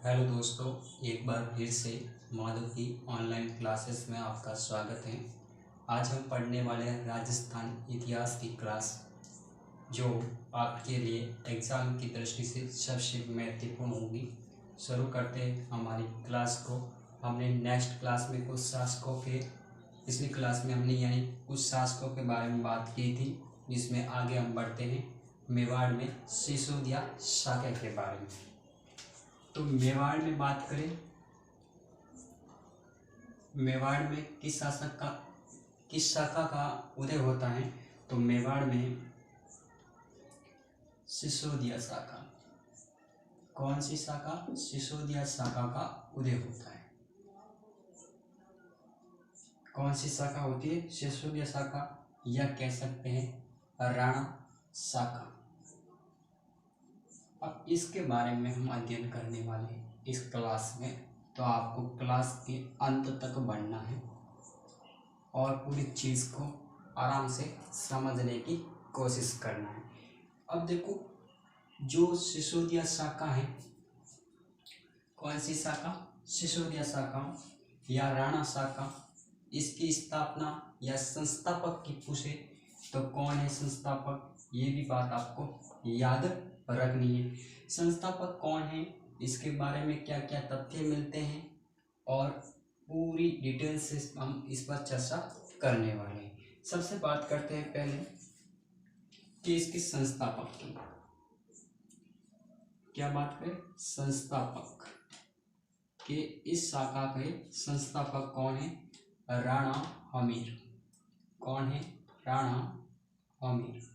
Hello दोस्तों, एक बार फिर से माधव की ऑनलाइन क्लासेस में आपका स्वागत है। आज हम पढ़ने वाले हैं राजस्थान इतिहास की क्लास, जो आपके लिए एग्ज़ाम की दृष्टि से सबसे महत्वपूर्ण होगी। शुरू करते हैं हमारी क्लास को। हमने नेक्स्ट क्लास में कुछ शासकों के पिछली क्लास में हमने यानी कुछ शासकों के बारे में बात की थी, जिसमें आगे हम बढ़ते हैं मेवाड़ में सिसोदिया शाका के बारे में। तो मेवाड़ में बात करें, मेवाड़ में किस शाखा का उदय होता है, तो मेवाड़ में सिसोदिया शाखा। कौन सी शाखा? सिसोदिया शाखा का उदय होता है। कौन सी शाखा होती है? सिसोदिया शाखा, या कह सकते हैं राणा शाखा। अब इसके बारे में हम अध्ययन करने वाले हैं इस क्लास में, तो आपको क्लास के अंत तक बढ़ना है और पूरी चीज़ को आराम से समझने की कोशिश करना है। अब देखो, जो सिसोदिया शाखा है, कौन सी शाखा? सिसोदिया शाखा या राणा शाखा। इसकी स्थापना या संस्थापक की पूछे तो कौन है संस्थापक, ये भी बात आपको याद रखनी है। संस्थापक कौन है, इसके बारे में क्या क्या तथ्य मिलते हैं, और पूरी डिटेल से हम इस पर चर्चा करने वाले हैं। सबसे बात करते हैं पहले कि इसके संस्थापक की। क्या बात करें? संस्थापक के इस शाखा के संस्थापक कौन है? राणा हमीर। कौन है? राणा हमीर।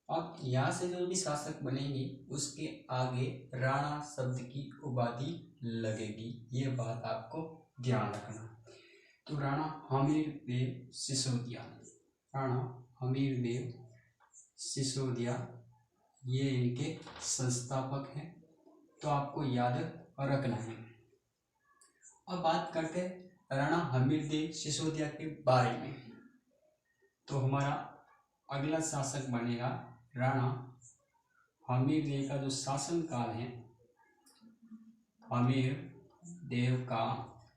अब यहाँ से जो भी शासक बनेंगे उसके आगे राणा शब्द की उपाधि लगेगी, ये बात आपको ध्यान रखना। तो राणा हमीर देव सिसोदिया, राणा हमीर देव सिसोदिया, ये इनके संस्थापक हैं, तो आपको याद रखना है। अब बात करते हैं राणा हमीर देव सिसोदिया के बारे में। तो हमारा अगला शासक बनेगा राणा हमीर देव का जो शासन काल है, हमीर देव का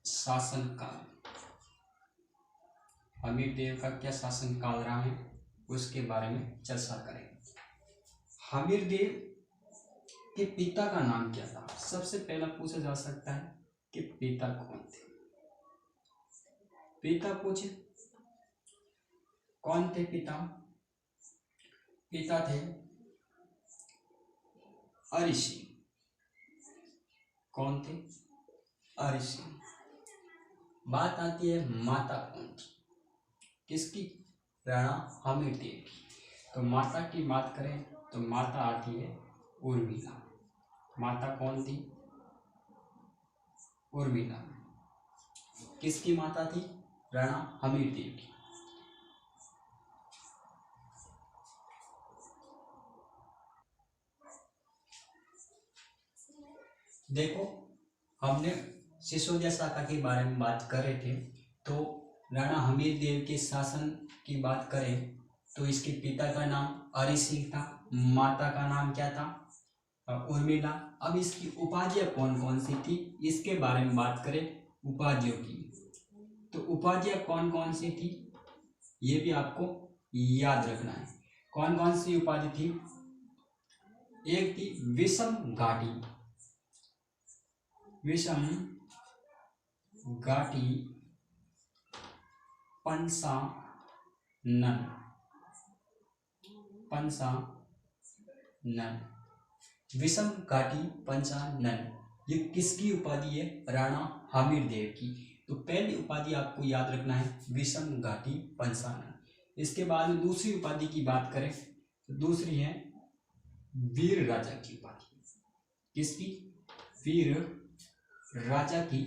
शासन काल, हमीर देव का क्या शासन काल रहा है, उसके बारे में चर्चा करेंगे। हमीर देव के पिता का नाम क्या था? सबसे पहला पूछा जा सकता है कि पिता कौन थे। पिता पूछे, कौन थे पिता? पिता थे अरिशी। कौन थे? अरिशी। बात आती है माता कौन थी, किसकी? राणा हमीर देव की। तो माता की बात करें तो माता आती है उर्मिला। माता कौन थी? उर्मिला। किसकी माता थी? राणा हमीर देव की। देखो, हमने सिसोदिया शाखा के बारे में बात कर रहे थे, तो राणा हमीर देव के शासन की बात करें तो इसके पिता का नाम अरि सिंह था, माता का नाम क्या था? उर्मिला। अब इसकी उपाधियां कौन कौन सी थी, इसके बारे में बात करें उपाधियों की, तो उपाधियां कौन कौन सी थी ये भी आपको याद रखना है। कौन कौन सी उपाधि थी? एक थी विषम घाटी, विषम घाटी पंचानन, पंचानन, विषम घाटी पंचानन, ये किसकी उपाधि है? राणा हमीर देव की। तो पहली उपाधि आपको याद रखना है विषम घाटी पंचानन। इसके बाद में दूसरी उपाधि की बात करें तो दूसरी है वीर राजा की उपाधि। किसकी? वीर राजा की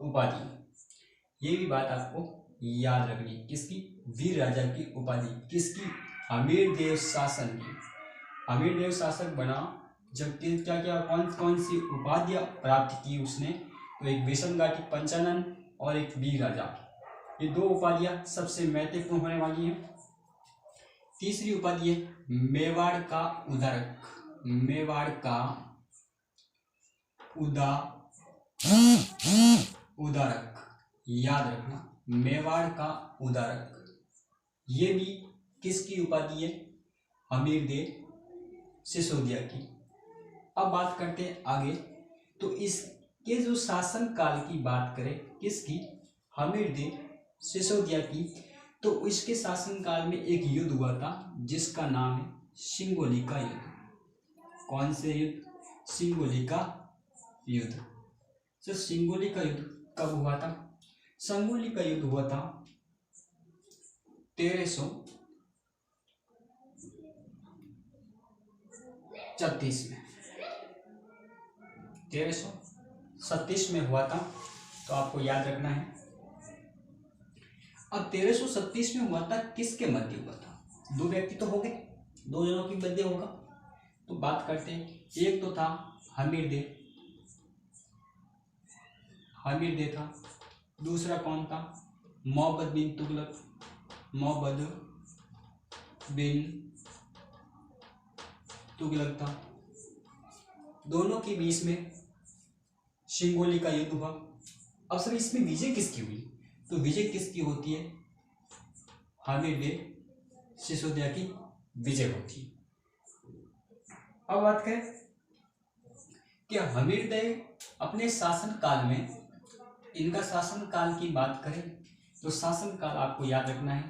उपाधि। ये भी बात आपको याद रखनी है, किसकी? वीर राजा की उपाधि। किसकी? हमीर देव शासन की। हमीर देव शासक बना जब क्या क्या कौन कौन सी उपाधियां प्राप्त की उसने, तो एक विषम घाटी पंचानन और एक वीर राजा, ये दो उपाधियां सबसे महत्वपूर्ण होने वाली हैं। तीसरी उपाधि है मेवाड़ का उदारक। मेवाड़ का उदारक, याद रखना, मेवाड़ का उदारक। ये भी किसकी उपाधि है? हमीरदेव सिसोदिया की। अब बात करते हैं आगे। तो इसके जो शासन काल की बात करें, किसकी? हमीरदेव सिसोदिया की। तो इसके शासन काल में एक युद्ध हुआ था जिसका नाम है सिंगोली का युद्ध। कौन से युद्ध? सिंगोली का युद्ध। तो सिंगोली का युद्ध कब हुआ था? सिंगोली का युद्ध हुआ था 1336 में। 1337 में हुआ था, तो आपको याद रखना है। अब 1337 में हुआ था, किसके मध्य हुआ था? दो व्यक्ति तो हो गए, दो जनों की मध्य होगा। तो बात करते हैं, एक तो था हमीरदेव था, दूसरा कौन था? मोहम्मद बिन तुगलक था। दोनों के बीच में सिंगोली का युद्ध हुआ। अब सर इसमें विजय किसकी हुई? तो विजय किसकी होती है? हमीरदेव सिसोदिया की विजय होती है। अब बात करें कि हमीरदेव अपने शासन काल में, इनका शासन काल की बात करें तो शासन काल आपको याद रखना है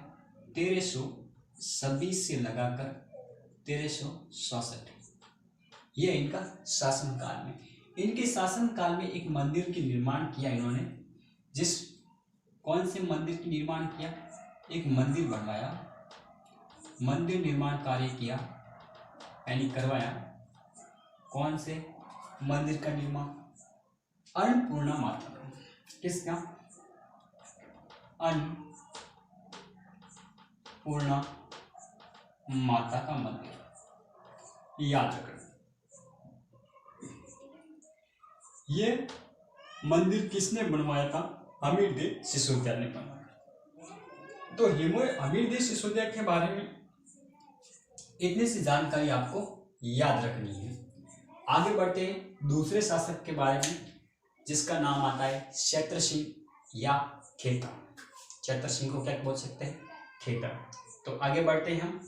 1326 से लगाकर 1367, यह इनका शासन काल में। इनके शासन काल में एक मंदिर की निर्माण किया इन्होंने। कौन से मंदिर की निर्माण किया? एक मंदिर बनवाया, मंदिर निर्माण कार्य किया, यानी करवाया। कौन से मंदिर का निर्माण? अन्नपूर्णा माता का। किसका? अन्नपूर्णा माता का मंदिर, याद रखना। ये मंदिर किसने बनवाया था? हमीरदेव सिसोदिया ने बनवाया। तो हमीरदेव सिसोदिया के बारे में इतनी सी जानकारी आपको याद रखनी है। आगे बढ़ते हैं दूसरे शासक के बारे में, जिसका नाम आता है चैत्र सिंह या खेता। चैत्र सिंह को क्या बोल सकते हैं? खेता। तो आगे बढ़ते हैं हम।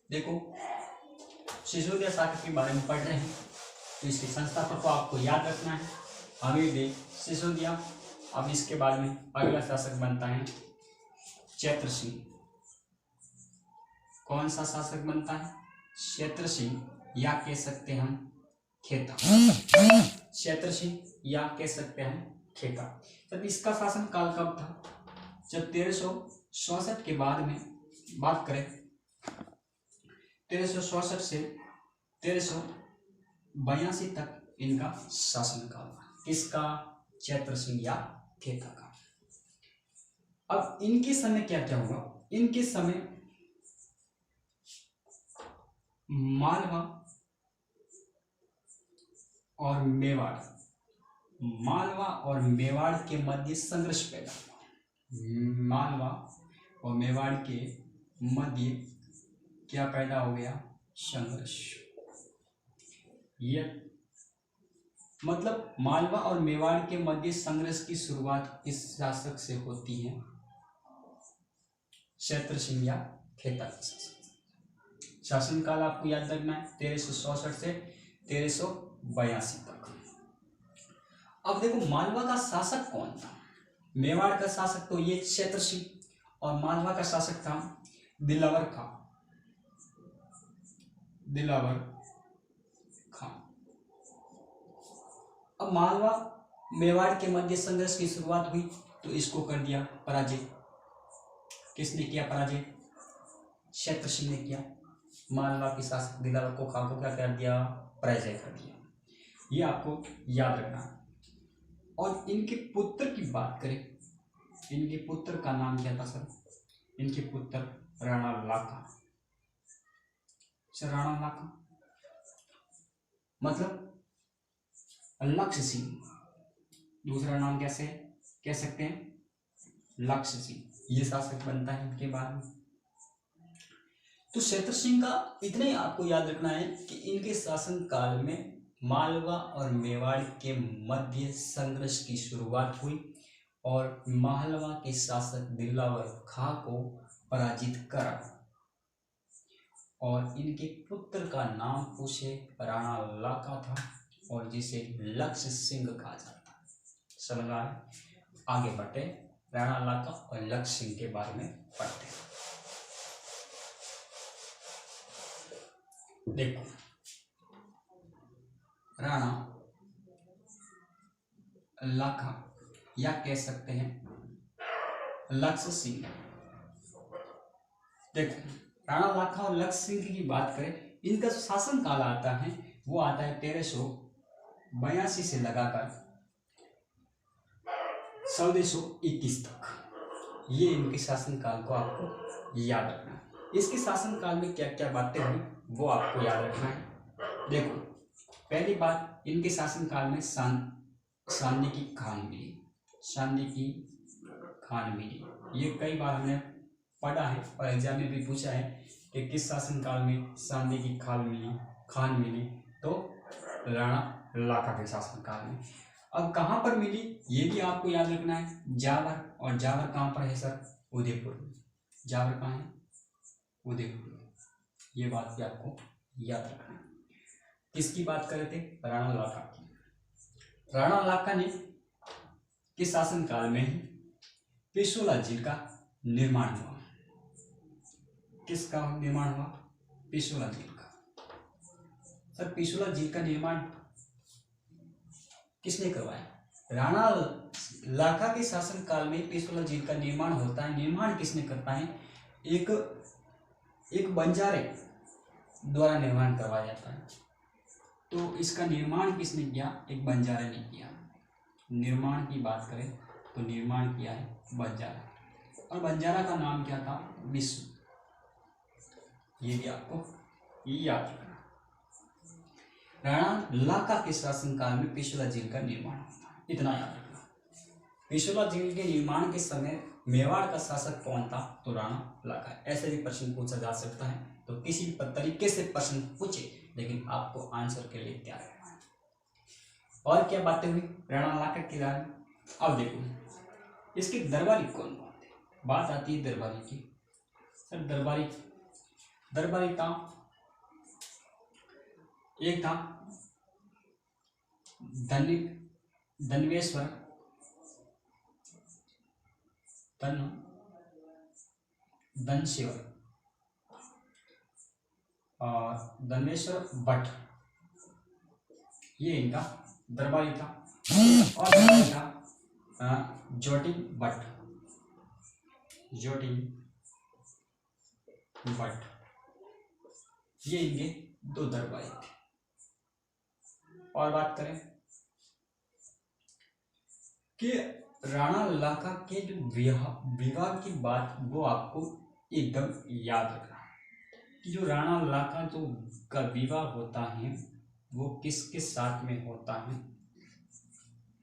देखो, सिसोदिया शासक के बारे में पढ़ रहे हैं, तो इसके संस्थापक को आपको याद रखना है, हमीरदेव सिसोदिया। अब इसके बाद में अगला शासक बनता है चैत्र सिंह। कौन सा शासक बनता है? चैत्र सिंह, या कह सकते हैं हम खेता। चैत्र सिंह या कह सकते हैं खेता। तब इसका शासन काल कब था? जब 1367 के बाद में बात करें, 1367 से 1382 तक इनका शासन काल था। किसका? चैत्र सिंह या खेता का। अब इनके समय क्या क्या हुआ? इनके समय मालवा और मेवाड़ के मध्य संघर्ष पैदा हुआ। मालवा और मेवाड़ के मध्य क्या पैदा हो गया? संघर्ष। ये मतलब मालवा और मेवाड़ के मध्य संघर्ष की शुरुआत किस शासक से होती है? चैत्र सिंह या खेता के शासक। शासन काल आपको याद रखना है 1367 से 1382 तक। अब देखो, मालवा का शासक कौन था? मेवाड़ का शासक तो ये चैत्र सिंह, और मालवा का शासक था दिलावर खां। अब मालवा मेवाड़ के मध्य संघर्ष की शुरुआत हुई तो इसको कर दिया पराजय। किसने किया पराजय? चैत्र सिंह ने किया। मालवा के शासक दिलावर को खां को क्या कर दिया? पराजय कर दिया। ये आपको याद रखना। और इनके पुत्र की बात करें, इनके पुत्र का नाम क्या था सर? इनके पुत्र राणा लाखा। राणा लाखा मतलब लक्ष्य सिंह, दूसरा नाम कैसे कह सकते हैं? लक्ष्य सिंह। ये शासक बनता है इनके बाद में। तो चैत्र सिंह का इतना ही आपको याद रखना है कि इनके शासन काल में मालवा और मेवाड़ के मध्य संघर्ष की शुरुआत हुई और मालवा के शासक दिलावर खां को पराजित करा और इनके पुत्र का नाम पूछे राणा लाका था और जिसे लक्ष्य सिंह कहा जाता है। समझ आ रहा है? आगे बढ़ते राणा लाका और लक्ष्य सिंह के बारे में पढ़ते हैं। देखो, राणा लाका या कह सकते हैं लक्ष्य सिंह। देखो, राणा लाखा और लक्ष्य सिंह की बात करें, इनका शासन काल आता है वो आता है 1382 से लगाकर 1421 तक। ये इनके शासन काल को आपको याद रखना है। इसके शासन काल में क्या क्या बातें हुई वो आपको याद रखना है। देखो, पहली बात, इनके शासन काल में चांदी की खान मिली। चांदी की खान मिली, ये कई बार हमने पढ़ा है और एग्जाम में भी पूछा है कि किस शासन काल में चांदी की खान मिली, तो राणा लाका के शासन काल में। अब कहाँ पर मिली ये भी आपको याद रखना है, जावर। और जावर कहाँ पर है सर? उदयपुर में। जावर कहाँ है? उदयपुर में। ये बात भी आपको याद रखना है। किसकी बात कर रहे थे? राणा लाका की। राणा लाका ने के शासन काल में ही पिछोला झील का निर्माण हुआ। किसका निर्माण हुआ? पिछोला झील का। सर, पिछोला झील का निर्माण किसने करवाया? राणा लाका के शासन काल में पिछोला झील का निर्माण होता है। निर्माण किसने करता है? एक बंजारे द्वारा निर्माण करवाया जाता है। तो इसका निर्माण किसने किया? एक बंजारे ने किया। निर्माण की बात करें तो निर्माण किया है बंजारा, और बंजारा का नाम क्या था? विष्णु। ये भी आपको याद रखना। राणा लाका के शासन काल में पिछोला झील का निर्माण होता है, इतना याद रखना। पिछोला झील के निर्माण के समय मेवाड़ का शासक कौन था? तो राणा लाका। ऐसे भी प्रश्न पूछा जा सकता है, तो किसी भी तरीके से प्रश्न पूछे, लेकिन आपको आंसर के लिए तैयार रहना है। और क्या बातें हुई राणा लाका के बारे में? अब देखो, इसके दरबारी कौन कौन थे? बात आती है दरबारी की। सर, दरबारी था, एक था धनवेश्वर और धनवेश्वर भट्ट, ये इनका दरबारी था। और दरबारी था जोटिंग भट्ट। ये इनके दो दरबारी थे। और बात करें कि राणा लाका के जो विवाह की बात, वो आपको एकदम याद रखना कि जो राणा लाका जो का विवाह होता है वो किसके साथ में होता है?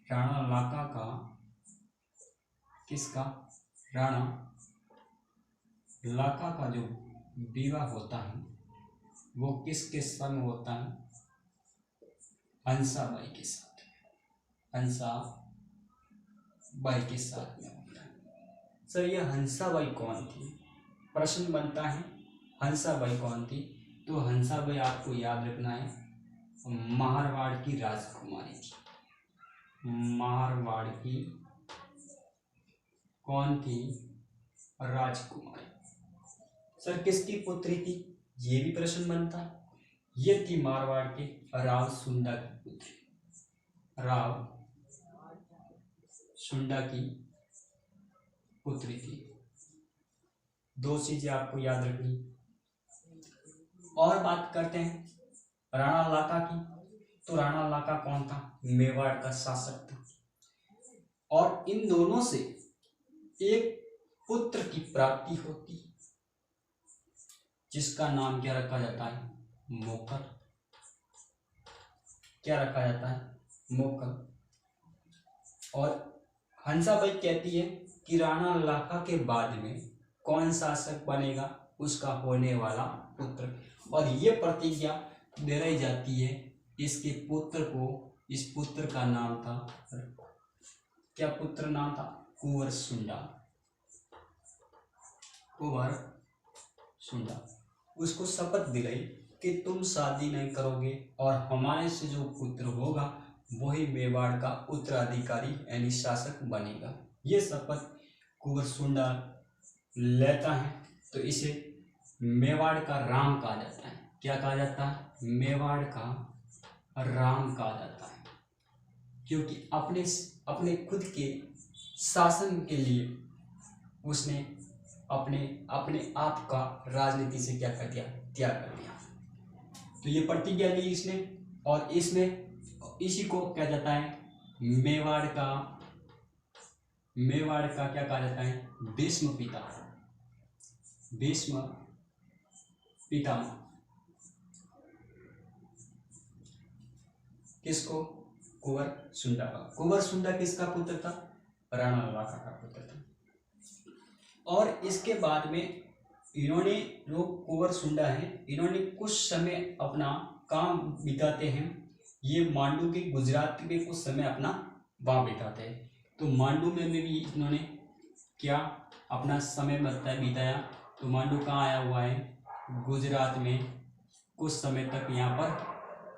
राणा लाका का, किसका? राणा लाका का जो विवाह होता है वो किसके संग होता है? हंसाबाई के साथ। हंसाबाई के साथ में होता है। सर, ये हंसाबाई कौन थी? प्रश्न बनता है, हंसाबाई कौन थी? तो हंसाबाई आपको याद रखना है, मारवाड़ की राजकुमारी थी। मारवाड़ की कौन थी? राजकुमारी। सर, किसकी पुत्री थी? ये भी प्रश्न बनता है। ये थी मारवाड़ के राव सुंडा की पुत्री। राव सुंडा की पुत्री थी। दो चीजें आपको याद रखनी। और बात करते हैं राणा लाका की, तो राणा लाका कौन था? मेवाड़ का शासक था। और इन दोनों से एक पुत्र की प्राप्ति होती है, जिसका नाम क्या रखा जाता है? मोकर। क्या रखा जाता है? मोकर। और हंसाबाई कहती है कि राणा लाका के बाद में कौन शासक बनेगा? उसका होने वाला पुत्र। और ये प्रतिज्ञा दिलाई जाती है इसके पुत्र को, इस पुत्र का नाम था, क्या पुत्र नाम था? कुंवर सुंडा। कुंवर सुंडा उसको शपथ दिलाई कि तुम शादी नहीं करोगे और हमारे से जो पुत्र होगा वही मेवाड़ का उत्तराधिकारी यानी शासक बनेगा। ये शपथ कुंवर सुंडा लेता है तो इसे मेवाड़ का राम कहा जाता है। क्या कहा जाता है? मेवाड़ का राम कहा जाता है, क्योंकि अपने खुद के शासन के लिए उसने अपने आप का राजनीति से क्या कर दिया? त्याग कर दिया। तो ये प्रतिज्ञा ली इसने, और इसी को क्या जाता है? मेवाड़ का क्या कहा जाता है? भीष्म पितामह। किसको? कुंवर सुंडा का। कुंवर सुंडा किसका पुत्र था? राणा लाखा का पुत्र था। और इसके बाद में इन्होंने, जो कुंवर सुंडा है, इन्होंने कुछ समय अपना काम बिताते हैं ये मांडू के गुजरात में, कुछ समय अपना वहाँ बिताते हैं। तो मांडू में भी इन्होंने क्या अपना समय बिताया। तो मांडू कहाँ आया हुआ है? गुजरात में कुछ समय तक यहाँ पर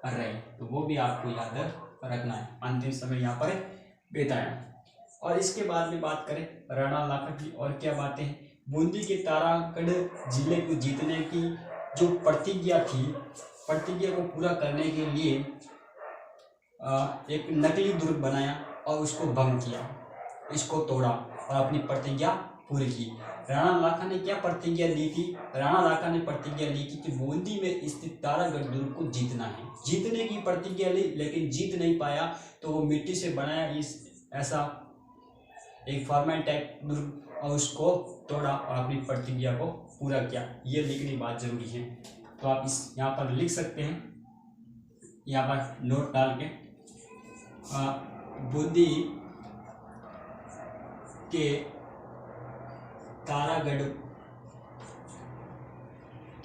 रहे। तो वो भी आपको याद रखना है, अंतिम समय यहाँ पर बिताया। और इसके बाद में बात करें राणा लाखा की, और क्या बातें हैं? बूंदी के तारागढ़ जिले को जीतने की जो प्रतिज्ञा थी, प्रतिज्ञा को पूरा करने के लिए एक नकली दुर्ग बनाया और उसको भंग किया, इसको तोड़ा और अपनी प्रतिज्ञा पूरी की। राणा लाखा ने क्या प्रतिज्ञा ली थी? राणा लाखा ने प्रतिज्ञा ली कि बूंदी में स्थित तारागढ़ दुर्ग को जीतना है। जीतने की प्रतिज्ञा ली, लेकिन जीत नहीं पाया। तो वो मिट्टी से बनाया ऐसा एक फॉर्मेट टाइप दुर्ग, और उसको तोड़ा और अपनी प्रतिज्ञा को पूरा किया। ये लिखनी बात जरूरी है, तो आप यहाँ पर लिख सकते हैं, यहाँ पर नोट डाल के। बूंदी के तारागढ़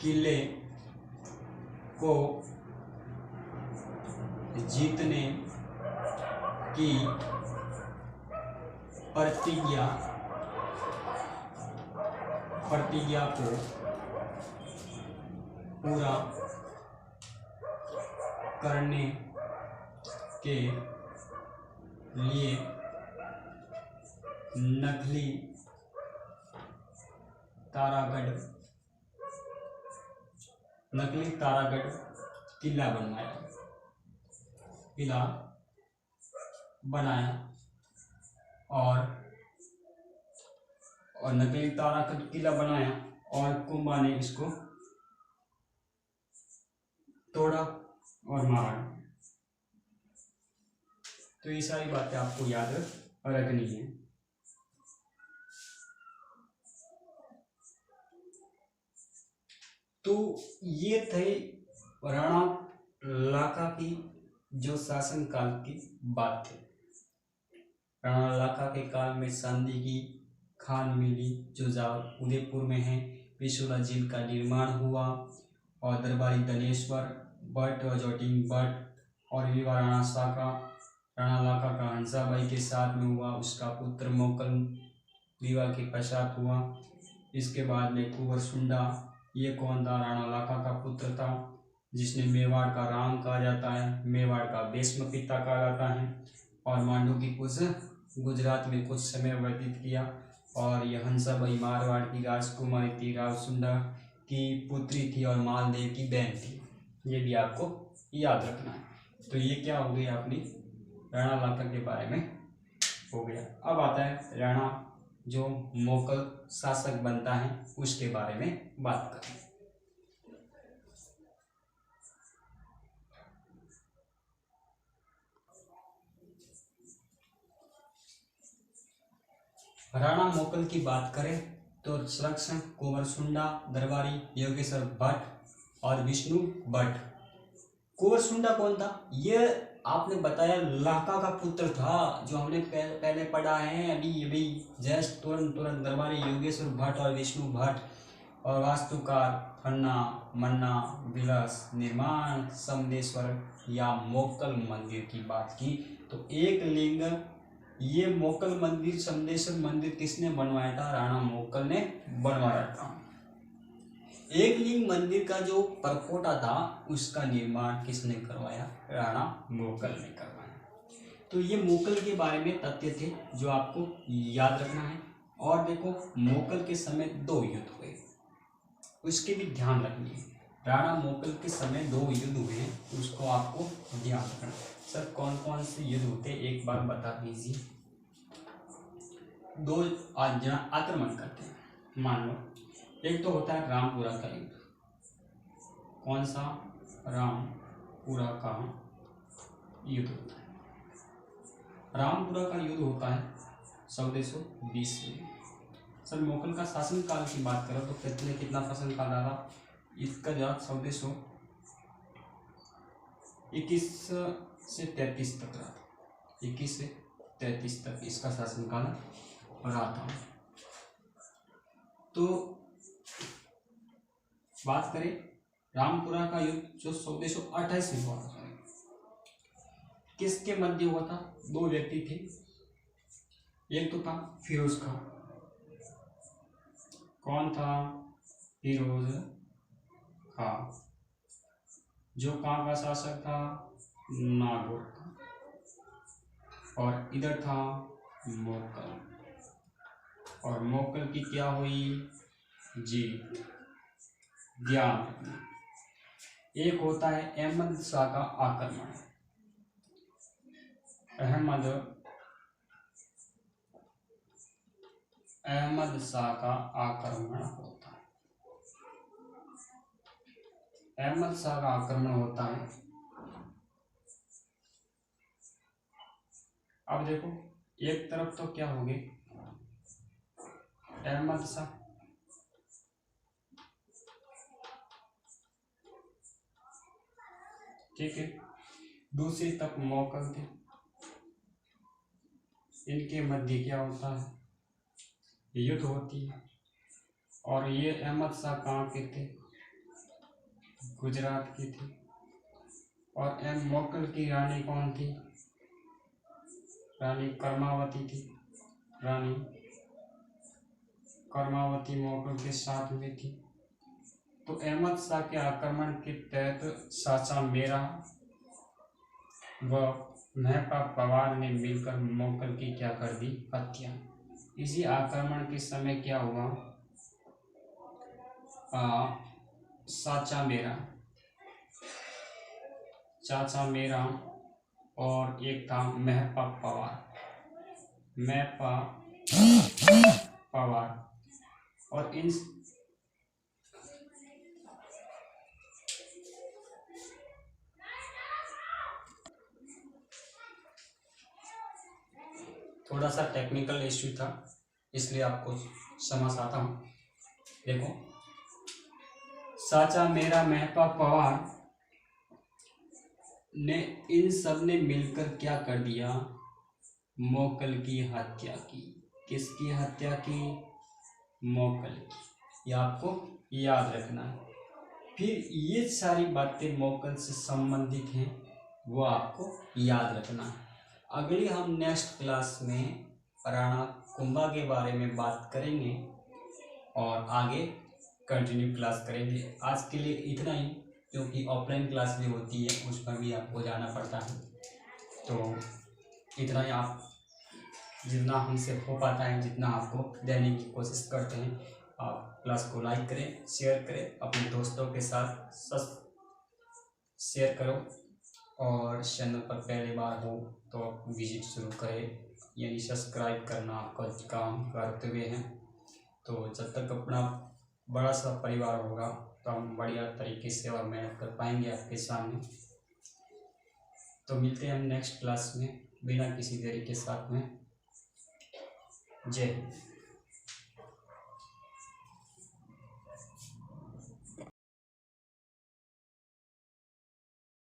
किले को जीतने की प्रतिज्ञा को पूरा करने के लिए नकली तारागढ़ किला बनाया और नकली तारागढ़ किला बनाया, और कुंभा ने इसको तोड़ा और मारा। तो ये सारी बातें आपको याद रखनी है। तो ये थे राणा लाखा की जो शासन काल की बात थी। राणा लाखा के काल में सांदी की खान मिली जो उदयपुर में है। पिछोला झील का निर्माण हुआ और दरबारी धनेश्वर भट्ट और जोटिंग भट्ट और विवाह राणा लाखा का हंसाबाई के साथ में हुआ। उसका पुत्र मोकल विवाह के पश्चात हुआ। इसके बाद में कुंवर सुंडा, ये कौन था? राणा लाखा का पुत्र था, जिसने मेवाड़ का राम कहा जाता है, मेवाड़ का भीष्म पिता कहा जाता है, और मांडू की गुजरात में कुछ समय व्यतीत किया। और यह हंसाबाई मारवाड़ की राजकुमारी थी, रावसुंडा की पुत्री थी और मालदेव की बहन थी। ये भी आपको याद रखना है। तो ये क्या हो गई अपनी राणा लाखा के बारे में हो गया। अब आता है राणा जो मोगल शासक बनता है, उसके बारे में बात करें। राणा मोगल की बात करें तो संरक्षण कुंवर सुंडा, दरबारी योगेश्वर भट्ट और विष्णु भट्ट। कुंवर सुंडा कौन था? ये आपने बताया लाखा का पुत्र था, जो हमने पहले पढ़ा है अभी जस्ट तुरंत दरबारी योगेश्वर भट्ट और विष्णु भट्ट। और वास्तुकार फन्ना मन्ना विलास निर्माण समदेश्वर या मोकल मंदिर की बात की तो एक लिंग ये मोकल मंदिर समदेश्वर मंदिर किसने बनवाया था? राणा मोकल ने बनवाया था। एक लिंग मंदिर का जो परकोटा था उसका निर्माण किसने करवाया? राणा मोकल ने करवाया। तो ये मोकल के बारे में तथ्य थे जो आपको याद रखना है। और देखो मोकल के समय 2 युद्ध हुए, उसके भी ध्यान रखिए। राणा मोकल के समय 2 युद्ध हुए हैं, उसको आपको ध्यान रखना। सर कौन कौन से युद्ध होते एक बार बता दीजिए। 2 आक्रमण करते हैं। मान लो एक तो होता है रामपुरा का युद्ध। कौन सा? रामपुरा का युद्ध होता है। रामपुरा का युद्ध होता है 1420 में। सर मोकल का शासन काल की बात करो तो कितना शासन काल रहा? इसका जवाब 1421 से 33 तक रहा था। 21 से 33 तक इसका शासनकाल रहा था। तो बात करें रामपुरा का युद्ध जो 1428 में हुआ था, किसके मध्य हुआ था? 2 व्यक्ति थे। एक तो था फिरोज खां। कौन था? फिरोज खां, जो कहाँ का शासक था? नागौर का। और इधर था मोकल, और मोकल की क्या हुई? जीत। ध्यान रखना। एक होता है अहमद शाह का आक्रमण। अहमद शाह का आक्रमण होता है। अहमद शाह का आक्रमण होता है। अब देखो एक तरफ तो क्या हो गई? अहमद शाह, ठीक है। दूसरी तरफ मोकल थे। इनके मध्य क्या होता है? युद्ध होती है। और ये अहमद शाह कहाँ के थे? गुजरात की थी। और मोकल की रानी कौन थी? रानी कर्मावती थी। रानी कर्मावती मोकल के साथ में थी। तो अहमद शाह के आक्रमण के तहत चाचा मेरा व महपा पवार ने मिलकर मोकल की क्या कर दी? हत्या। इसी आक्रमण के समय क्या हुआ? चाचा मेरा और एक था महपा पवार और इन थोड़ा सा टेक्निकल इश्यू था इसलिए आपको समझाता हूँ। देखो चाचा मेरा महपा पवार ने इन सब ने मिलकर क्या कर दिया? मोकल की हत्या की। किसकी हत्या की? मोकल की। ये आपको याद रखना है। फिर ये सारी बातें मोकल से संबंधित हैं, वो आपको याद रखना है। अगली हम नेक्स्ट क्लास में राणा कुंभा के बारे में बात करेंगे और आगे कंटिन्यू क्लास करेंगे। आज के लिए इतना ही, क्योंकि ऑफलाइन क्लास भी होती है उसमें भी आपको जाना पड़ता है। तो इतना ही, आप जितना हमसे हो पाता है, जितना आपको देने की कोशिश करते हैं, आप क्लास को लाइक करें, शेयर करें, अपने दोस्तों के साथ शेयर करो। और चैनल पर पहली बार हो तो विजिट शुरू करें, यानी सब्सक्राइब करना आपका काम करते हुए हैं। तो जब तक अपना बड़ा सा परिवार होगा तो हम बढ़िया तरीके से और मेहनत कर पाएंगे आपके सामने। तो मिलते हैं हम नेक्स्ट क्लास में बिना किसी देरी के साथ में। जय हिंद।